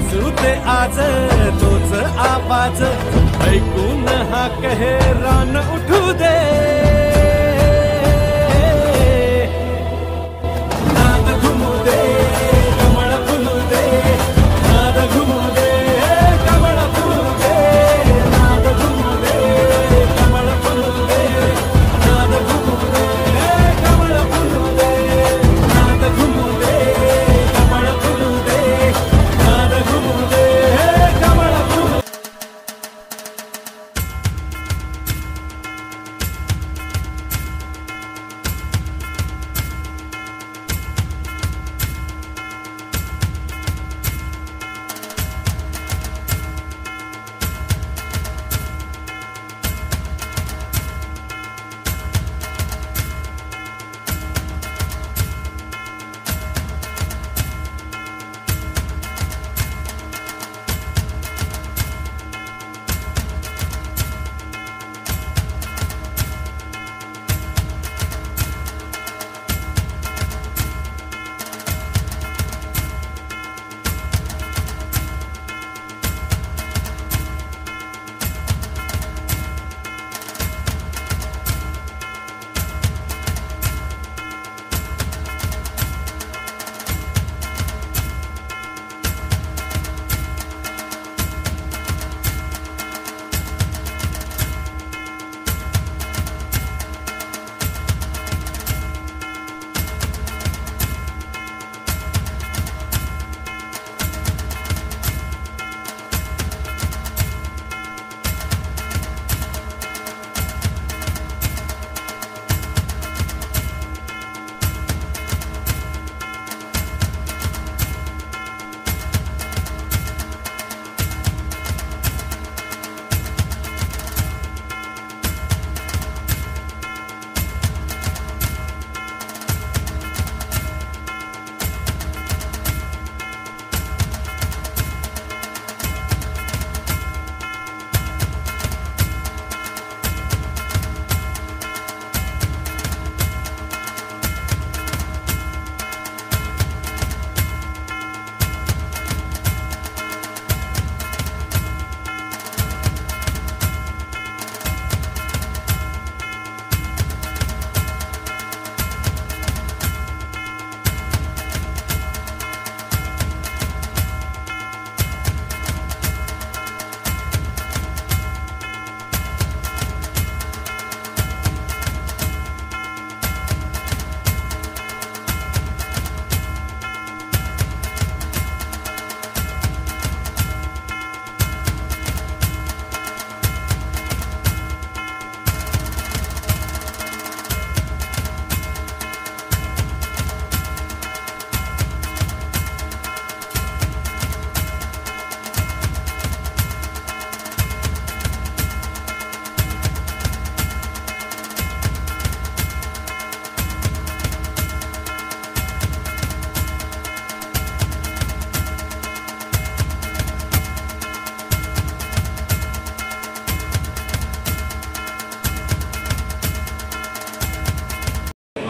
बरसू ते आज तोच आवाज ऐकून हा कहे रान उठू दे नाद घुमू दे कमळ फुलू दे नाद घुमू दे कमळ फुलू दे नाद घुमू दे कमळ फुलू दे नाद घुमू दे कमळ फुलू दे नाद घुमू दे कमळ फुलू दे नाद घुमू दे कमळ फुलू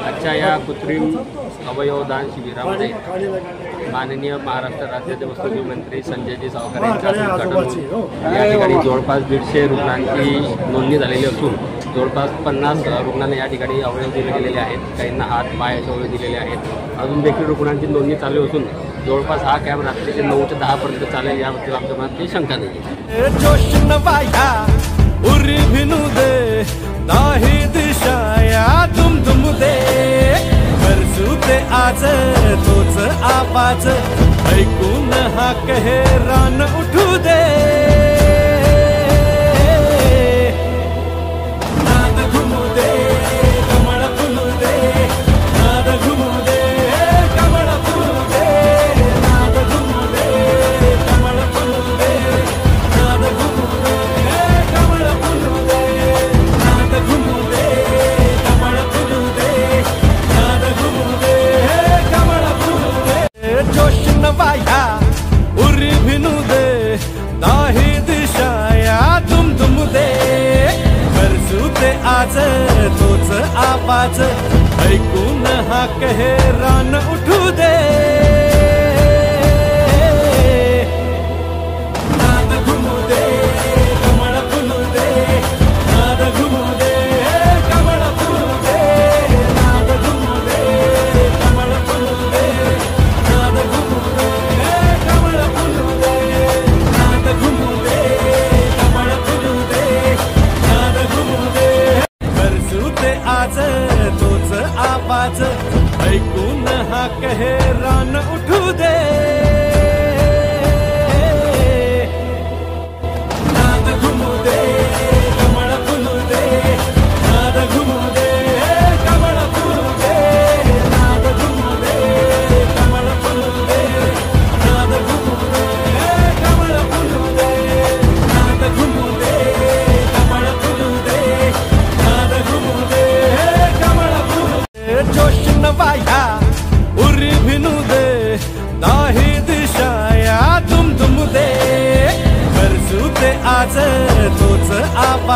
आजच्या या कृत्रिम अवयवदान शिबिरामध्ये माननीय महाराष्ट्र राज्याचे वस्तुनिधी मंत्री संजयजी सावकार यांच्या उद्घाटन या ठिकाणी जवळपास 150 रुग्णांची नोंदणी झालेली असून जवळपास 50 रुग्णांना या ठिकाणी अवयव दिले गेलेले आहेत. काहींना हात पाय असे अवयव दिलेले आहेत. अजून देखील रुग्णांची नोंदणी चालू असून जवळपास हा कॅम्प रात्रीचे 9 ते 10 पर्यंत चालेल याबद्दल आमच्या मनात काही शंका नाही. बरसू ते आज तोच आवाज ऐकून हा कहे रान उठू दे नाद घुमू दे कमळ फुलू दे नाद घुमू दे कमळ फुलू दे नाद घुमू दे कमळ फुलू दे नाद घुमू दे कमळ फुलू दे नाद घुमू दे कमळ फुलू दे नाद घुमू दे कमळ फुलू दे जोश नवाया उरी भिनू दे दाही दिशाया तुम तुम दे बरसू ते आज तोच आवाज ऐकून हा कहे रान उठू दे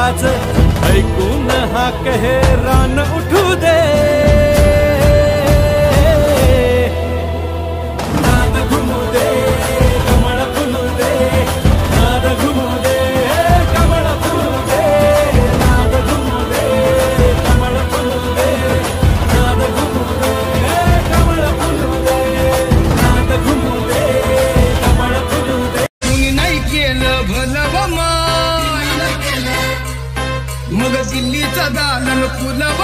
आवाज ऐकून हा रान उठू दे नाद घुमू दे कमळ फुलू दे नाद घुमू दे कमळ फुलू दे नाद घुमू दे कमळ फुलू दे नाद घुमू दे कमळ फुलू दे नाद घुमू दे कमळ फुलू दे कुणी नाही केलं भलं मग दिल्लीचा दालन फुलव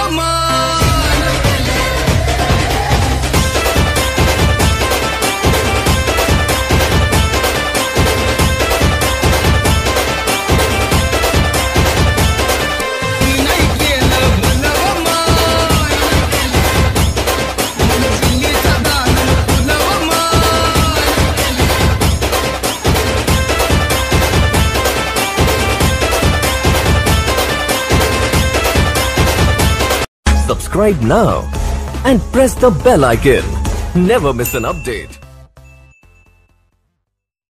Subscribe now and press the bell icon. Never miss an update.